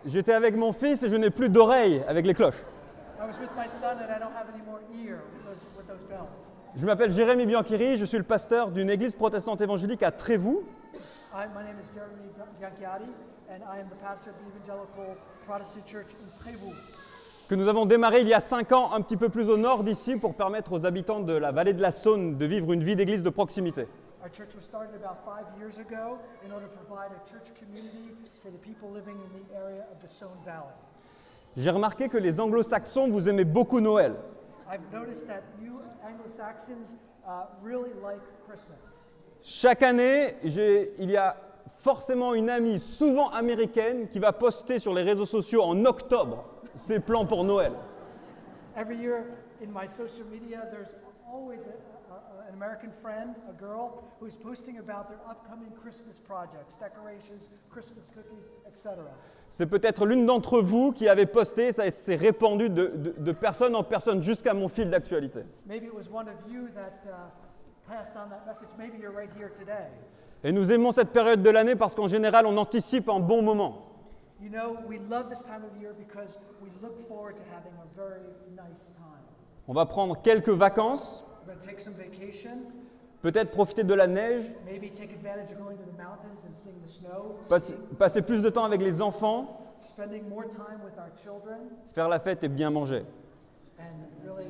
J'étais avec mon fils et je n'ai plus d'oreilles avec les cloches. I was with my son and I don't have any more ear with those bells. Je m'appelle Jérémy Bianchiri, je suis le pasteur d'une église protestante évangélique à Trévoux. My name is Jeremy Bianchiati and I am the pastor of the Evangelical Protestant Church in Trévoux. Que nous avons démarré il y a 5 ans, un petit peu plus au nord d'ici, pour permettre aux habitants de la vallée de la Saône de vivre une vie d'église de proximité. Our church was started about 5 years ago in order to provide a church community for the people living in the area of the Saône Valley. J'ai remarqué que les anglo-saxons, vous aimez beaucoup Noël. I've noticed that you Anglo-Saxons really like Christmas. Chaque année, il y a forcément une amie, souvent américaine, qui va poster sur les réseaux sociaux en octobre ses plans pour Noël. Every year in my social media, there's always an American friend, a girl, who's posting about their upcoming Christmas projects, decorations, Christmas cookies, etc. C'est peut-être l'une d'entre vous qui avait posté, ça s'est répandu de personne en personne jusqu'à mon fil d'actualité. Maybe it was one of you that passed on that message. Maybe you're right here today. Et nous aimons cette période de l'année parce qu'en général, on anticipe un bon moment. You know, we love this time of year because we look forward to having a very nice time. On va prendre quelques vacances, We're going to take some vacation, peut-être profiter de la neige, maybe take advantage of going to the mountains and seeing the snow, passer plus de temps avec les enfants, spending more time with our children, faire la fête et bien manger. and really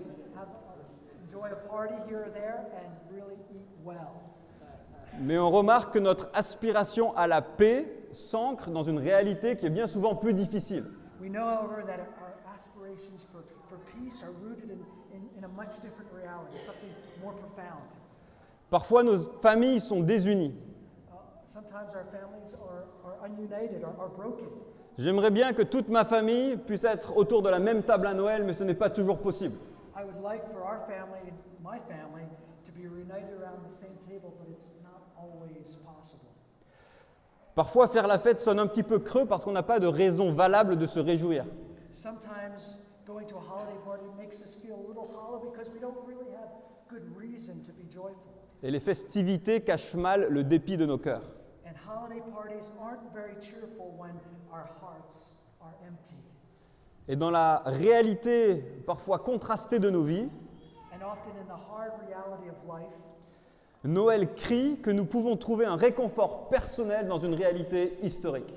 enjoy a party here or there and really eat well. Mais on remarque que notre aspiration à la paix s'ancre dans une réalité qui est bien souvent plus difficile. We know, however, that our aspirations for peace are rooted in a much different reality, something more profound. Parfois, nos familles sont désunies. Sometimes our families are ununited, are broken. J'aimerais bien que toute ma famille puisse être autour de la même table à Noël, mais ce n'est pas toujours possible. I would like for our family, my family, to be reunited around the same table, but it's not always possible. Parfois, faire la fête sonne un petit peu creux parce qu'on n'a pas de raison valable de se réjouir. Sometimes going to a holiday party makes us feel a little hollow because we don't really have good reason to be joyful. Et les festivités cachent mal le dépit de nos cœurs. And holiday parties aren't very cheerful when our hearts are empty. Et dans la réalité parfois contrastée de nos vies, And often in the hard reality of life, Noël crie que nous pouvons trouver un réconfort personnel dans une réalité historique.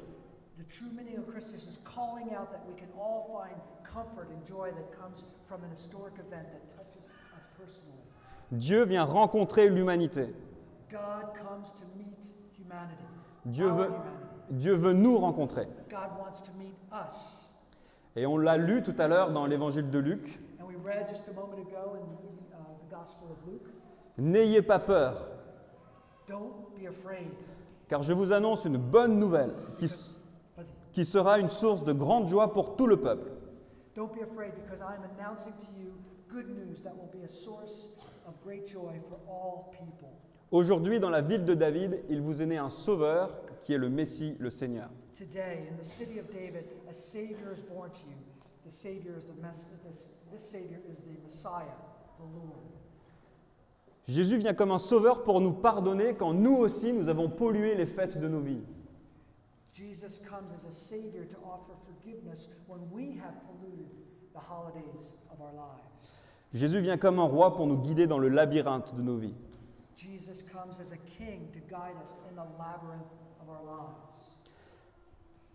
the true meaning of Christmas is calling out that we can all find comfort and joy that comes from an historic event that touches us personally. Dieu vient rencontrer l'humanité. God comes to meet humanity. Dieu Our veut, humanity. Dieu veut nous rencontrer. God wants to meet us. Et on l'a lu tout à l'heure dans l'évangile de Luc. And we read just a moment ago in the Gospel of Luke, N'ayez pas peur, don't be afraid. car je vous annonce une bonne nouvelle qui sera une source de grande joie pour tout le peuple. Don't be afraid because I am announcing to you good news that will be a source of great joy for all people. Aujourd'hui, dans la ville de David, il vous est né un sauveur qui est le Messie, le Seigneur. Today, in the city of David, a Savior is born to you. The Savior is this Savior is the Messiah, the Lord. Jésus vient comme un sauveur pour nous pardonner quand nous aussi nous avons pollué les fêtes de nos vies. Jesus comes as a Savior to offer forgiveness when we have polluted the holidays of our lives. Jésus vient comme un roi pour nous guider dans le labyrinthe de nos vies. Jesus comes as a King to guide us in the labyrinth of our lives.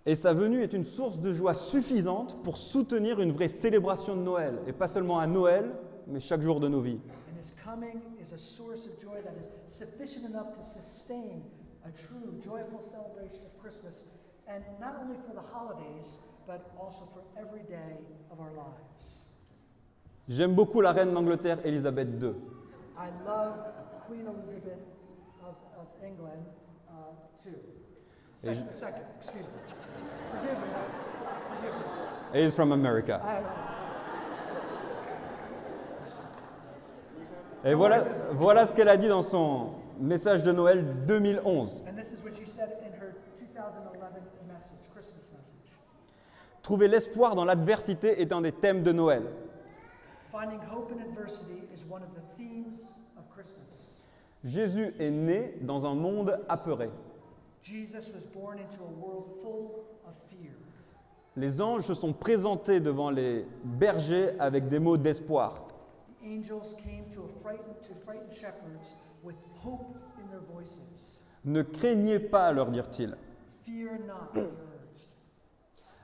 Et sa venue est une source de joie suffisante pour soutenir une vraie célébration de Noël. Et pas seulement à Noël, mais chaque jour de nos vies. And His coming is a source of joy that is sufficient enough to sustain a true, joyful celebration of Christmas, and not only for the holidays, but also for every day of our lives. J'aime beaucoup la reine d'Angleterre, Élisabeth II. I love Queen Elizabeth of England too. Second, excuse me. Forgive me. Forgive me. He is from America. Et voilà ce qu'elle a dit dans son message de Noël 2011. And this is what she said in her 2011 message, Christmas message. Trouver l'espoir dans l'adversité est un des thèmes de Noël. Finding hope in adversity is one of the themes of Christmas. Jésus est né dans un monde apeuré. Jesus was born into a world full of fear. Les anges se sont présentés devant les bergers avec des mots d'espoir. The angels came to frighten shepherds with hope in their voices. Ne craignez pas, leur dirent-ils. Fear not, they urged.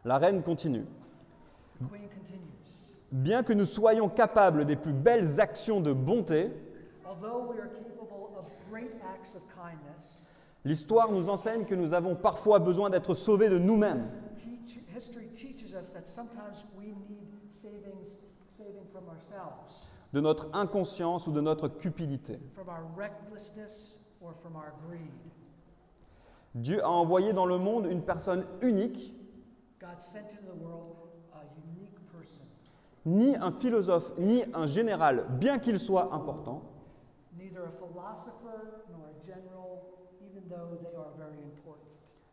La reine continue. The queen continues. Bien que nous soyons capables des plus belles actions de bonté, Although we are capable of great acts of kindness, l'histoire nous enseigne que nous avons parfois besoin d'être sauvés de nous-mêmes. history teaches us that sometimes we need saving from ourselves, De notre inconscience ou de notre cupidité. from our recklessness or from our greed. Dieu a envoyé dans le monde une personne unique, God sent into the world a unique person, ni un philosophe, ni un général, bien qu'il soit important, neither a philosopher nor a general, even though they are very important,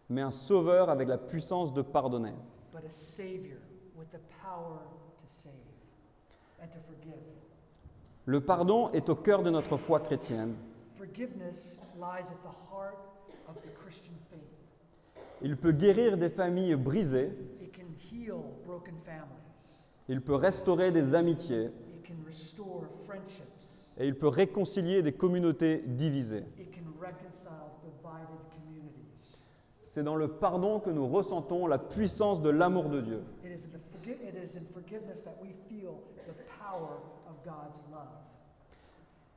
mais un sauveur avec la puissance de pardonner. but a savior with the power to save and to forgive. Le pardon est au cœur de notre foi chrétienne. Forgiveness lies at the heart of the Christian faith. Il peut guérir des familles brisées, It can heal broken families. il peut restaurer des amitiés, It can restore friendships. et il peut réconcilier des communautés divisées. It can reconcile divided communities. C'est dans le pardon que nous ressentons la puissance de l'amour de Dieu. It is in forgiveness that we feel the power of God's love.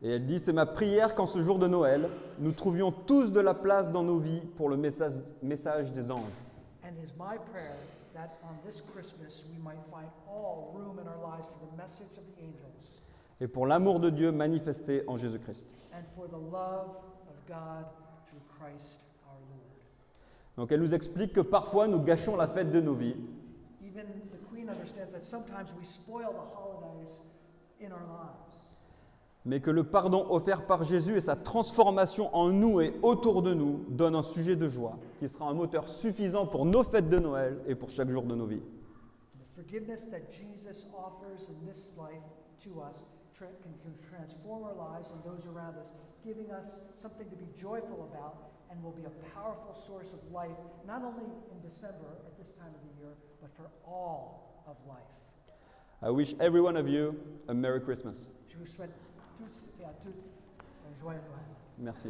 Et elle dit, c'est ma prière qu'en ce jour de Noël, nous trouvions tous de la place dans nos vies pour le message des anges. And it is my prayer that on this Christmas we might find all room in our lives for the message of the angels Et pour l'amour de Dieu manifesté en Jésus-Christ. and for the love of God through Christ our Lord. Donc elle nous explique que parfois nous gâchons la fête de nos vies, Even the Queen understands that sometimes we spoil the holidays in our lives. mais que le pardon offert par Jésus et sa transformation en nous et autour de nous donne un sujet de joie qui sera un moteur suffisant pour nos fêtes de Noël et pour chaque jour de nos vies. The forgiveness that Jesus offers in this life to us can transform our lives and those around us, giving us something to be joyful about and will be a powerful source of life, not only in December at this time of the year, but for all of life. I wish every one of you a Merry Christmas. Je vous souhaite tous et à toutes un joyeux Noël. Merci.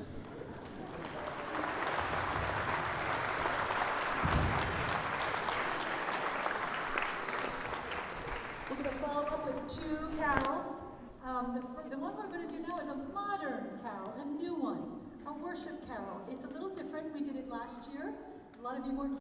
We're going to follow up with two carols. The one we're going to do now is a modern carol, a new one, a worship carol. It's a little different. We did it last year. A lot of you weren't